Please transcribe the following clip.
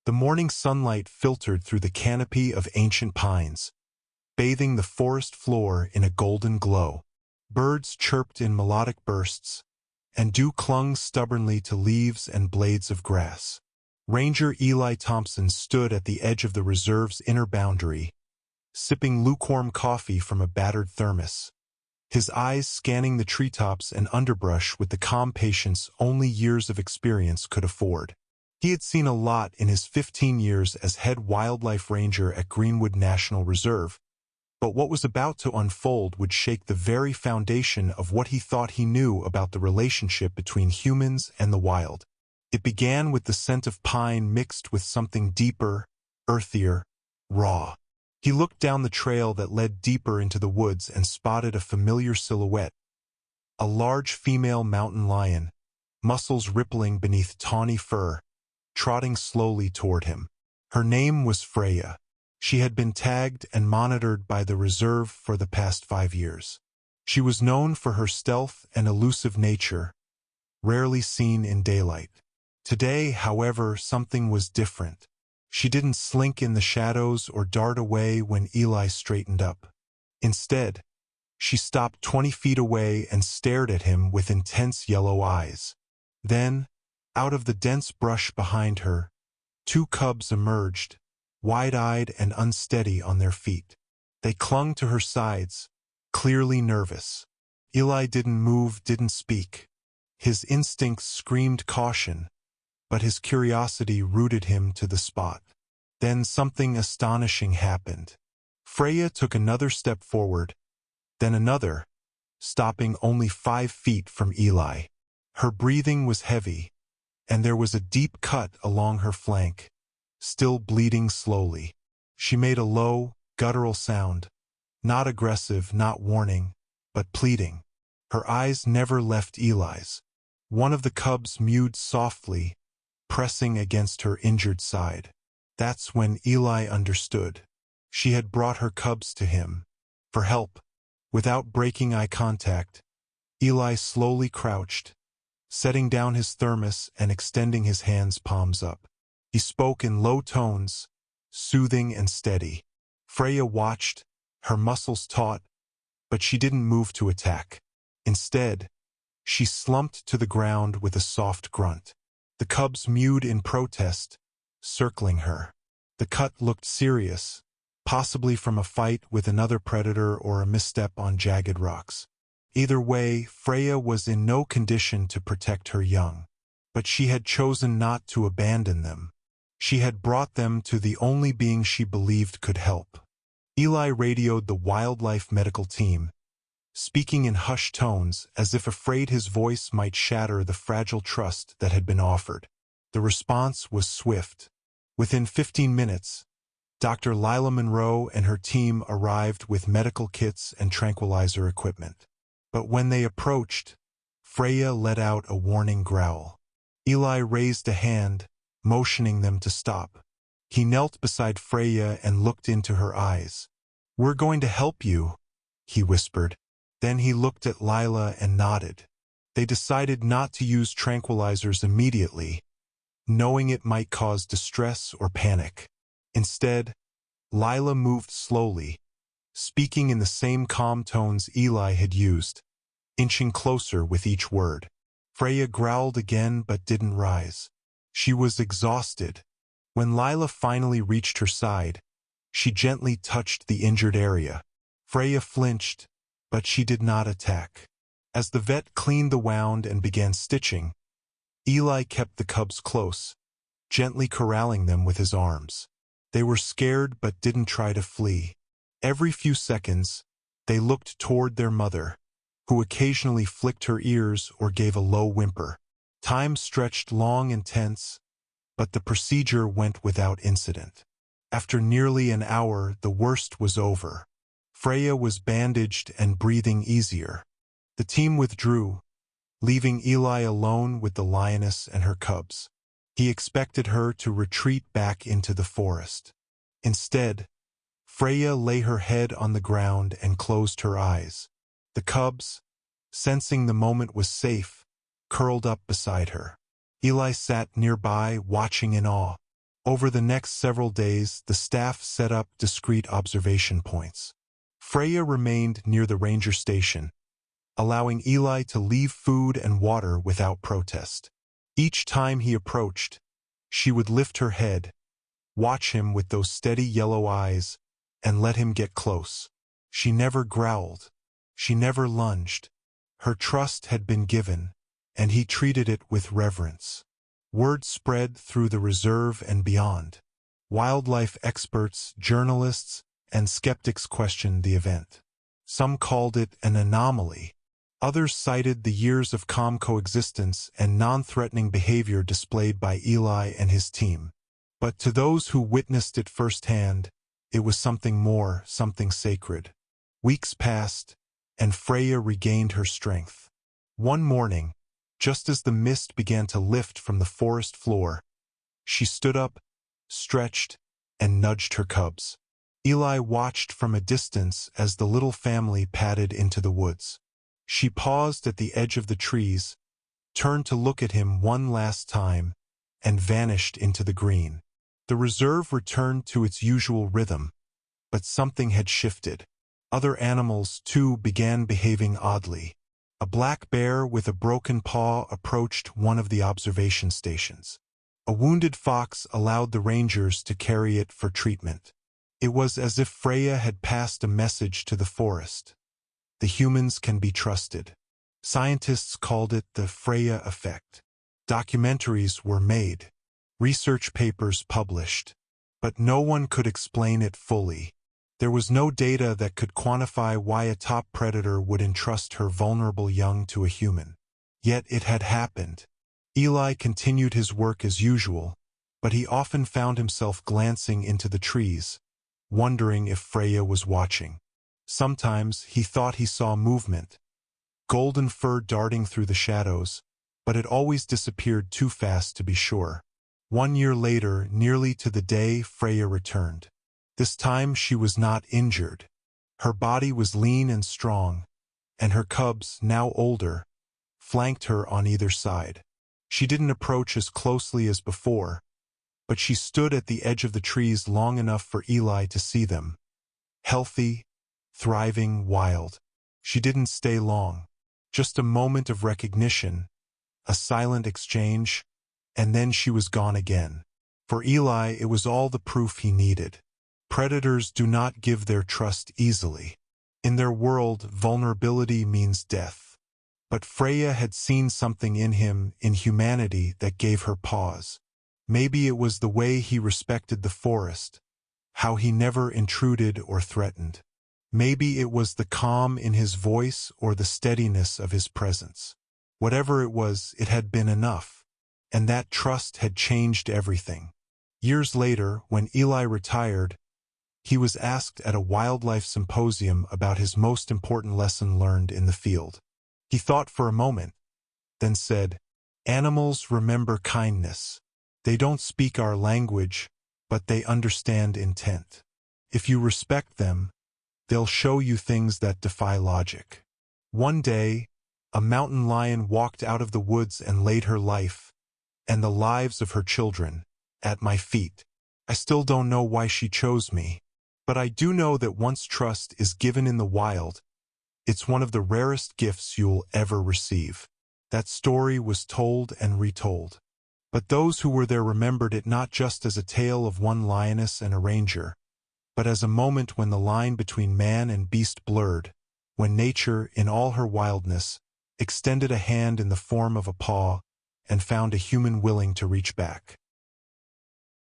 The morning sunlight filtered through the canopy of ancient pines, bathing the forest floor in a golden glow. Birds chirped in melodic bursts, and dew clung stubbornly to leaves and blades of grass. Ranger Eli Thompson stood at the edge of the reserve's inner boundary, sipping lukewarm coffee from a battered thermos, his eyes scanning the treetops and underbrush with the calm patience only years of experience could afford. He had seen a lot in his 15 years as head wildlife ranger at Greenwood National Reserve, but what was about to unfold would shake the very foundation of what he thought he knew about the relationship between humans and the wild. It began with the scent of pine mixed with something deeper, earthier, raw. He looked down the trail that led deeper into the woods and spotted a familiar silhouette. A large female mountain lion, muscles rippling beneath tawny fur, trotting slowly toward him. Her name was Freya. She had been tagged and monitored by the reserve for the past 5 years. She was known for her stealth and elusive nature, rarely seen in daylight. Today, however, something was different. She didn't slink in the shadows or dart away when Eli straightened up. Instead, she stopped 20 feet away and stared at him with intense yellow eyes. Then, out of the dense brush behind her, 2 cubs emerged, wide-eyed and unsteady on their feet. They clung to her sides, clearly nervous. Eli didn't move, didn't speak. His instincts screamed caution, but his curiosity rooted him to the spot. Then something astonishing happened. Freya took another step forward, then another, stopping only 5 feet from Eli. Her breathing was heavy, and there was a deep cut along her flank, still bleeding slowly. She made a low, guttural sound, not aggressive, not warning, but pleading. Her eyes never left Eli's. One of the cubs mewed softly, pressing against her injured side. That's when Eli understood. She had brought her cubs to him for help. Without breaking eye contact, Eli slowly crouched, setting down his thermos and extending his hands palms up. He spoke in low tones, soothing and steady. Freya watched, her muscles taut, but she didn't move to attack. Instead, she slumped to the ground with a soft grunt. The cubs mewed in protest, circling her. The cut looked serious, possibly from a fight with another predator or a misstep on jagged rocks. Either way, Freya was in no condition to protect her young. But she had chosen not to abandon them. She had brought them to the only being she believed could help. Eli radioed the wildlife medical team, speaking in hushed tones as if afraid his voice might shatter the fragile trust that had been offered. The response was swift. Within 15 minutes, Dr. Lila Monroe and her team arrived with medical kits and tranquilizer equipment. But when they approached, Freya let out a warning growl. Eli raised a hand, motioning them to stop. He knelt beside Freya and looked into her eyes. "We're going to help you," he whispered. Then he looked at Lila and nodded. They decided not to use tranquilizers immediately, knowing it might cause distress or panic. Instead, Lila moved slowly, speaking in the same calm tones Eli had used, inching closer with each word. Freya growled again but didn't rise. She was exhausted. When Lila finally reached her side, she gently touched the injured area. Freya flinched, but she did not attack. As the vet cleaned the wound and began stitching, Eli kept the cubs close, gently corralling them with his arms. They were scared but didn't try to flee. Every few seconds, they looked toward their mother, who occasionally flicked her ears or gave a low whimper. Time stretched long and tense, but the procedure went without incident. After nearly an hour, the worst was over. Freya was bandaged and breathing easier. The team withdrew, leaving Eli alone with the lioness and her cubs. He expected her to retreat back into the forest. Instead, Freya lay her head on the ground and closed her eyes. The cubs, sensing the moment was safe, curled up beside her. Eli sat nearby, watching in awe. Over the next several days, the staff set up discreet observation points. Freya remained near the ranger station, allowing Eli to leave food and water without protest. Each time he approached, she would lift her head, watch him with those steady yellow eyes, and let him get close. She never growled. She never lunged. Her trust had been given, and he treated it with reverence. Word spread through the reserve and beyond. Wildlife experts, journalists, and skeptics questioned the event. Some called it an anomaly. Others cited the years of calm coexistence and non-threatening behavior displayed by Eli and his team. But to those who witnessed it firsthand, it was something more, something sacred. Weeks passed, and Freya regained her strength. One morning, just as the mist began to lift from the forest floor, she stood up, stretched, and nudged her cubs. Eli watched from a distance as the little family padded into the woods. She paused at the edge of the trees, turned to look at him one last time, and vanished into the green. The reserve returned to its usual rhythm, but something had shifted. Other animals, too, began behaving oddly. A black bear with a broken paw approached one of the observation stations. A wounded fox allowed the rangers to carry it for treatment. It was as if Freya had passed a message to the forest. The humans can be trusted. Scientists called it the Freya effect. Documentaries were made, research papers published, but no one could explain it fully. There was no data that could quantify why a top predator would entrust her vulnerable young to a human. Yet it had happened. Eli continued his work as usual, but he often found himself glancing into the trees, wondering if Freya was watching. Sometimes he thought he saw movement, golden fur darting through the shadows, but it always disappeared too fast to be sure. 1 year later, nearly to the day, Freya returned. This time she was not injured. Her body was lean and strong, and her cubs, now older, flanked her on either side. She didn't approach as closely as before, but she stood at the edge of the trees long enough for Eli to see them. Healthy, thriving, wild. She didn't stay long. Just a moment of recognition, a silent exchange, and then she was gone again. For Eli, it was all the proof he needed. Predators do not give their trust easily. In their world, vulnerability means death. But Freya had seen something in him, in humanity, that gave her pause. Maybe it was the way he respected the forest, how he never intruded or threatened. Maybe it was the calm in his voice or the steadiness of his presence. Whatever it was, it had been enough, and that trust had changed everything. Years later, when Eli retired, he was asked at a wildlife symposium about his most important lesson learned in the field. He thought for a moment, then said, "Animals remember kindness. They don't speak our language, but they understand intent. If you respect them, they'll show you things that defy logic." One day, a mountain lion walked out of the woods and laid her life, and the lives of her children, at my feet. I still don't know why she chose me, but I do know that once trust is given in the wild, it's one of the rarest gifts you'll ever receive. That story was told and retold. But those who were there remembered it not just as a tale of one lioness and a ranger, but as a moment when the line between man and beast blurred, when nature, in all her wildness, extended a hand in the form of a paw and found a human willing to reach back.